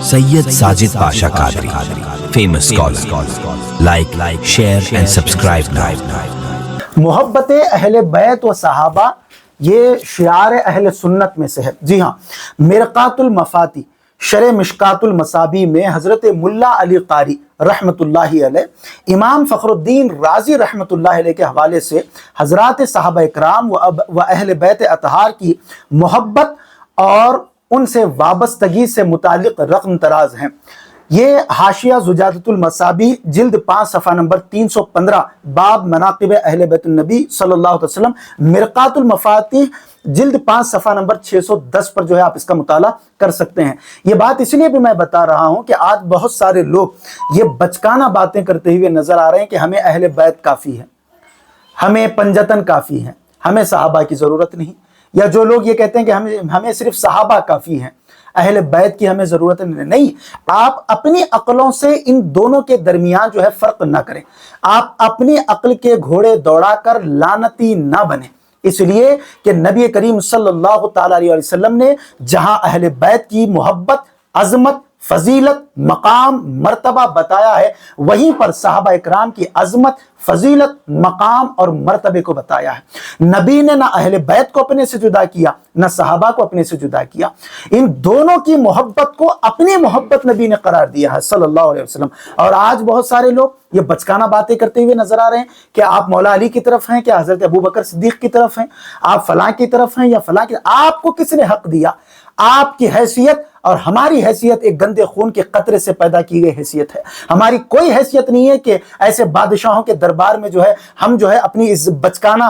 Sayyid Sajid Pasha Qadri, famous scholar. Like, share and subscribe now. محبت اہل بیت و صحابہ یہ شعار اہل سنت میں سے ہے۔ جی ہاں، مرقات المفاتی شرح مشکات المصابیح میں حضرت ملا علی قاری رحمۃ اللہ علیہ امام فخر الدین رازی رحمۃ اللہ علیہ کے حوالے سے حضرات صحابہ اکرام و اہل بیت اطہار کی محبت اور ان سے وابستگی سے متعلق رقم تراز ہیں۔ یہ حاشیہ زجاجۃ المصابیح جلد 5 صفحہ نمبر 315 باب مناقب اہل بیت النبی صلی اللہ علیہ وسلم، مرقات المفاتیح جلد 5 صفحہ نمبر 610 پر جو ہے آپ اس کا مطالعہ کر سکتے ہیں۔ یہ بات اس لیے بھی میں بتا رہا ہوں کہ آج بہت سارے لوگ یہ بچکانہ باتیں کرتے ہوئے نظر آ رہے ہیں کہ ہمیں اہل بیت کافی ہے، ہمیں پنجتن کافی ہے، ہمیں صحابہ کی ضرورت نہیں، یا جو لوگ یہ کہتے ہیں کہ ہمیں صرف صحابہ کافی ہیں، اہل بیت کی ہمیں ضرورت نہیں۔ آپ اپنی عقلوں سے ان دونوں کے درمیان جو ہے فرق نہ کریں، آپ اپنی عقل کے گھوڑے دوڑا کر لعنتی نہ بنیں، اس لیے کہ نبی کریم صلی اللہ تعالیٰ علیہ وسلم نے جہاں اہل بیت کی محبت، عظمت، فضیلت، مقام، مرتبہ بتایا ہے، وہیں پر صحابہ اکرام کی عظمت، فضیلت، مقام اور مرتبے کو بتایا ہے۔ نبی نے نہ اہل بیت کو اپنے سے جدا کیا، نہ صحابہ کو اپنے سے جدا کیا، ان دونوں کی محبت کو اپنی محبت نبی نے قرار دیا ہے صلی اللہ علیہ وسلم۔ اور آج بہت سارے لوگ یہ بچکانہ باتیں کرتے ہوئے نظر آ رہے ہیں کہ آپ مولا علی کی طرف ہیں، کیا حضرت ابوبکر صدیق کی طرف ہیں، آپ فلاں کی طرف ہیں یا فلاں کی۔ آپ کو کس نے حق دیا؟ آپ کی حیثیت اور ہماری حیثیت ایک گندے خون کے قطرے سے پیدا کی گئی حیثیت ہے۔ ہماری کوئی حیثیت نہیں ہے کہ ایسے بادشاہوں کے دربار میں جو ہے ہم جو ہے اپنی اس بچکانہ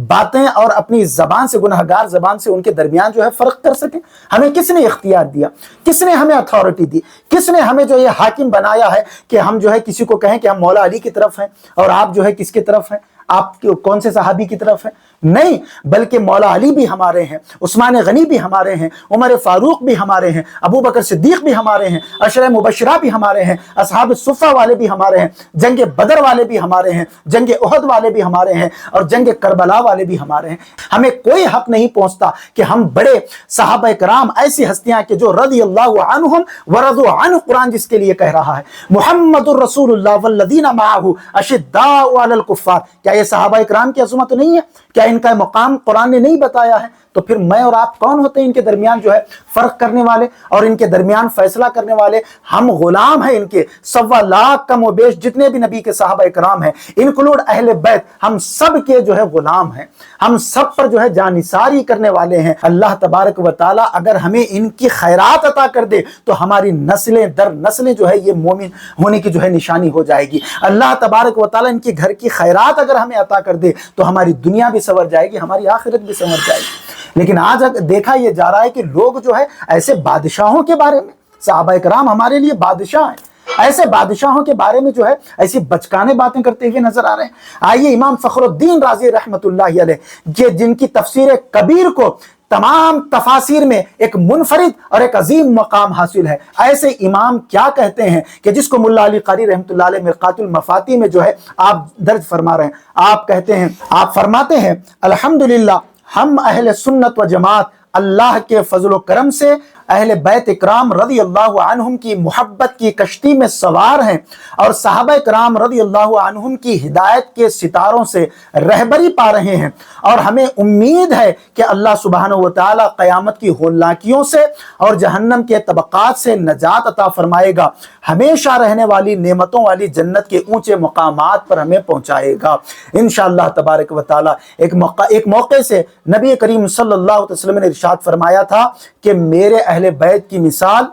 باتیں اور اپنی زبان سے، گناہگار زبان سے ان کے درمیان جو ہے فرق کر سکیں۔ ہمیں کس نے اختیار دیا؟ کس نے ہمیں اتھارٹی دی؟ کس نے ہمیں جو یہ حاکم بنایا ہے کہ ہم جو ہے کسی کو کہیں کہ ہم مولا علی کی طرف ہیں اور آپ جو ہے کس کی طرف ہیں؟ آپ کون سے صحابی کی طرف ہیں؟ نہیں، بلکہ مولا علی بھی ہمارے ہیں، عثمان غنی بھی ہمارے ہیں، عمر فاروق بھی ہمارے ہیں، ابوبکر صدیق بھی ہمارے ہیں، عشرہ مبشرہ بھی ہمارے ہیں، اصحاب صفہ والے بھی ہمارے ہیں، جنگ بدر والے بھی ہمارے ہیں، جنگ احد والے بھی ہمارے ہیں اور جنگ کربلا والے بھی ہمارے ہیں۔ ہمیں کوئی حق نہیں پہنچتا کہ ہم بڑے صحابہ کرام، ایسی ہستیاں کہ جو رضی اللہ عنہم ورضوا عنہ، قرآن جس کے لیے کہہ رہا ہے محمد الرسول اللہ والذین معہ اشداء علی الکفار، کیا یہ صحابہ کرام کی عظمت نہیں ہے؟ کیا ان کا مقام قرآن نے نہیں بتایا ہے؟ تو پھر میں اور آپ کون ہوتے ہیں ان کے درمیان جو ہے فرق کرنے والے اور ان کے درمیان فیصلہ کرنے والے؟ ہم غلام ہیں ان کے، 1.25 لاکھ کم و بیش جتنے بھی نبی کے صحابہ اکرام ہیں، انکلوڈ اہل بیت، ہم سب کے جو ہے غلام ہیں، ہم سب پر جو ہے جانثاری کرنے والے ہیں۔ اللہ تبارک و تعالیٰ اگر ہمیں ان کی خیرات عطا کر دے تو ہماری نسلیں در نسلیں جو ہے یہ مومن ہونے کی جو ہے نشانی ہو جائے گی۔ اللہ تبارک و تعالیٰ ان کے گھر کی خیرات اگر ہمیں عطا کر دے تو ہماری دنیا بھی سنور جائے گی، ہماری آخرت بھی سنور جائے گی۔ لیکن آج دیکھا یہ جا رہا ہے کہ لوگ جو ہے ایسے بادشاہوں کے بارے میں، صحابہ کرام ہمارے لیے بادشاہ ہیں، ایسے بادشاہوں کے بارے میں جو ہے ایسی بچکانے باتیں کرتے ہوئے نظر آ رہے ہیں۔ آئیے امام فخر الدین رازی رحمۃ اللہ علیہ جن کی تفسیر کبیر کو تمام تفاسیر میں ایک منفرد اور ایک عظیم مقام حاصل ہے، ایسے امام کیا کہتے ہیں کہ جس کو ملا علی قاری رحمۃ اللہ علیہ مرقات المفاتیح میں جو ہے آپ درج فرما رہے ہیں۔ آپ کہتے ہیں، آپ فرماتے ہیں الحمدللہ ہم اہل سنت و جماعت اللہ کے فضل و کرم سے اہل بیت اکرام رضی اللہ عنہم کی محبت کی کشتی میں سوار ہیں اور صحابہ اکرام رضی اللہ عنہم کی ہدایت کے ستاروں سے رہبری پا رہے ہیں، اور ہمیں امید ہے کہ اللہ سبحانہ و تعالی قیامت کی ہولناکیوں سے اور جہنم کے طبقات سے نجات عطا فرمائے گا، ہمیشہ رہنے والی نعمتوں والی جنت کے اونچے مقامات پر ہمیں پہنچائے گا انشاءاللہ تبارک و تعالی۔ ایک موقع سے نبی کریم صلی اللہ علیہ وسلم نے ارشاد فرمایا تھا کہ میرے اہل بیت کی مثال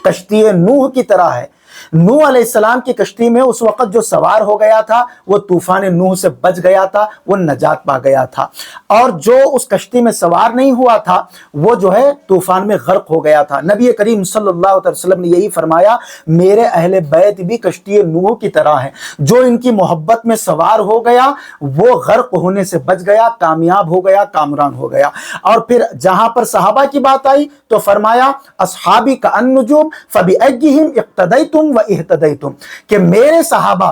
کشتی نوح کی طرح ہے۔ نوح علیہ السلام کی کشتی میں اس وقت جو سوار ہو گیا تھا وہ طوفان نوح سے بچ گیا تھا، وہ نجات پا گیا تھا، اور جو اس کشتی میں سوار نہیں ہوا تھا وہ جو ہے طوفان میں غرق ہو گیا تھا۔ نبی کریم صلی اللہ علیہ وسلم نے یہی فرمایا، میرے اہل بیت بھی کشتی نوح کی طرح ہیں، جو ان کی محبت میں سوار ہو گیا وہ غرق ہونے سے بچ گیا، کامیاب ہو گیا، کامران ہو گیا۔ اور پھر جہاں پر صحابہ کی بات آئی تو فرمایا اصحابی کالنجوم فبأیہم اقتدیتم واہتدیتم، کہ میرے صحابہ